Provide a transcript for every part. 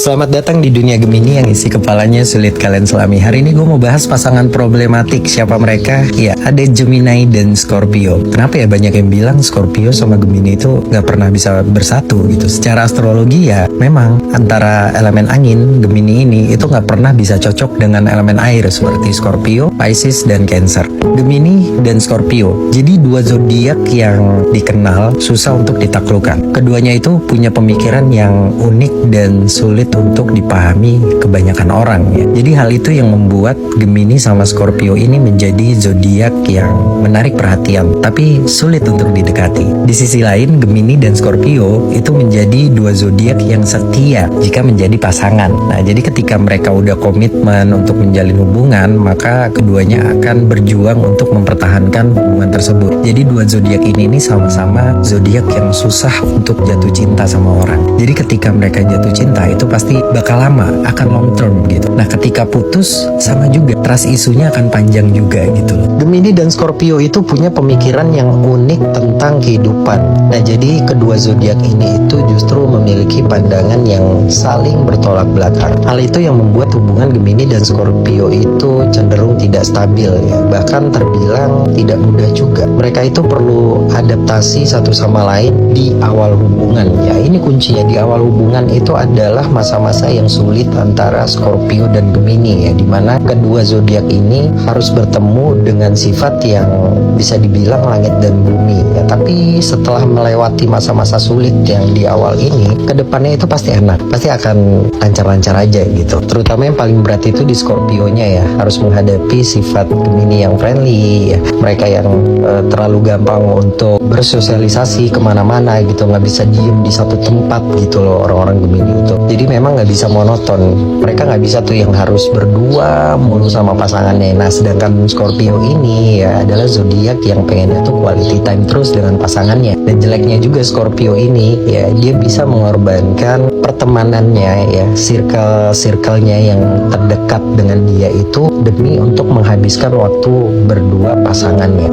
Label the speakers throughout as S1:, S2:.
S1: Selamat datang di dunia Gemini yang isi kepalanya sulit kalian selami. Hari ini gue mau bahas pasangan problematik. Siapa mereka? Ya, ada Gemini dan Scorpio. Kenapa ya banyak yang bilang Scorpio sama Gemini itu gak pernah bisa bersatu gitu. Secara astrologi ya memang antara elemen angin, Gemini ini itu gak pernah bisa cocok dengan elemen air seperti Scorpio, Pisces, dan Cancer. Gemini dan Scorpio jadi dua zodiak yang dikenal susah untuk ditaklukkan. Keduanya itu punya pemikiran yang unik dan sulit untuk dipahami kebanyakan orang ya. Jadi hal itu yang membuat Gemini sama Scorpio ini menjadi zodiak yang menarik perhatian tapi sulit untuk didekati. Di sisi lain Gemini dan Scorpio itu menjadi dua zodiak yang setia jika menjadi pasangan. Nah, jadi ketika mereka udah komitmen untuk menjalin hubungan, maka keduanya akan berjuang untuk mempertahankan hubungan tersebut. Jadi dua zodiak ini sama-sama zodiak yang susah untuk jatuh cinta sama orang. Jadi ketika mereka jatuh cinta itu pasti bakal lama, akan long term gitu. Nah, ketika putus sama juga, trust isunya akan panjang juga gitu. Gemini dan Scorpio itu punya pemikiran yang unik tentang kehidupan. Nah, jadi kedua zodiak ini itu justru memiliki pandangan yang saling bertolak belakang. Hal itu yang membuat hubungan Gemini dan Scorpio itu cenderung tidak stabil ya. Bahkan terbilang tidak mudah juga. Mereka itu perlu adaptasi satu sama lain di awal hubungan ya. Ini kuncinya, di awal hubungan itu adalah masa-masa yang sulit antara Scorpio dan Gemini ya, dimana kedua zodiak ini harus bertemu dengan sifat yang bisa dibilang langit dan bumi ya. Tapi setelah melewati masa-masa sulit yang di awal ini, kedepannya itu pasti enak, pasti akan lancar-lancar aja gitu. Terutama yang paling berat itu di Scorpio-nya ya, harus menghadapi sifat Gemini yang friendly ya. Mereka yang terlalu gampang untuk bersosialisasi kemana-mana gitu, nggak bisa diem di satu tempat gitu loh orang-orang Gemini itu. Jadi memang nggak bisa monoton, mereka nggak bisa tuh yang harus berdua mulu sama pasangannya. Nah, sedangkan Scorpio ini ya adalah zodiak yang pengennya tuh quality time terus dengan pasangannya. Dan jeleknya juga Scorpio ini ya, dia bisa mengorbankan pertemanannya ya, circle-nya yang terdekat dengan dia itu demi untuk menghabiskan waktu berdua pasangannya.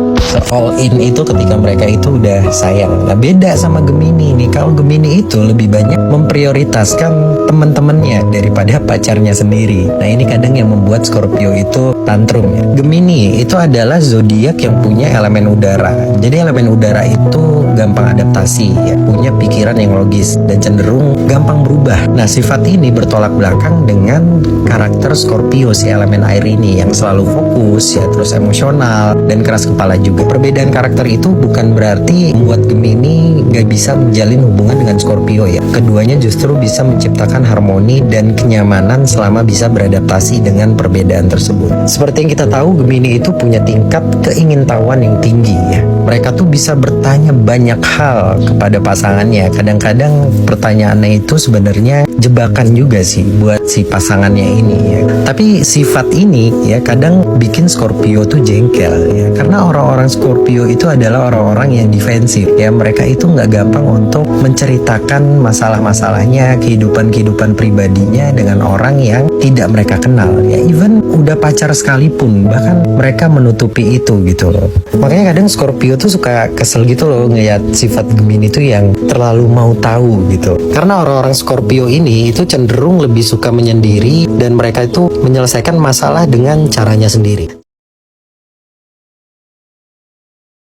S1: All in itu ketika mereka itu udah sayang. Nah, beda sama Gemini nih. Kalau Gemini itu lebih banyak memprioritaskan teman-temannya daripada pacarnya sendiri. Nah, ini kadang yang membuat Scorpio itu tantrum ya. Gemini itu adalah zodiak yang punya elemen udara. Jadi elemen udara itu gampang adaptasi ya, punya pikiran yang logis dan cenderung gampang berubah. Nah, sifat ini bertolak belakang dengan karakter Scorpio, si elemen air ini yang selalu fokus ya, terus emosional dan keras kepala juga. Perbedaan karakter itu bukan berarti membuat Gemini gak bisa menjalin hubungan dengan Scorpio ya. Keduanya justru bisa menciptakan harmoni dan kenyamanan selama bisa beradaptasi dengan perbedaan tersebut. Seperti yang kita tahu, Gemini itu punya tingkat keingintahuan yang tinggi ya. Mereka tuh bisa bertanya banyak hal kepada pasangannya. Kadang-kadang pertanyaannya itu sebenarnya jebakan juga sih buat si pasangannya ini ya. Tapi sifat ini ya kadang bikin Scorpio tuh jengkel ya. Karena orang-orang Scorpio itu adalah orang-orang yang defensif ya. Mereka itu nggak gampang untuk menceritakan masalah-masalahnya, kehidupan pribadinya dengan orang yang tidak mereka kenal ya. Even udah pacar sekalipun, bahkan mereka menutupi itu gitu loh. Makanya kadang Scorpio tuh suka kesel gitu loh ngeliat sifat Gemini tuh yang terlalu mau tahu gitu. Karena orang-orang Scorpio ini itu cenderung lebih suka menyendiri dan mereka itu menyelesaikan masalah dengan caranya sendiri.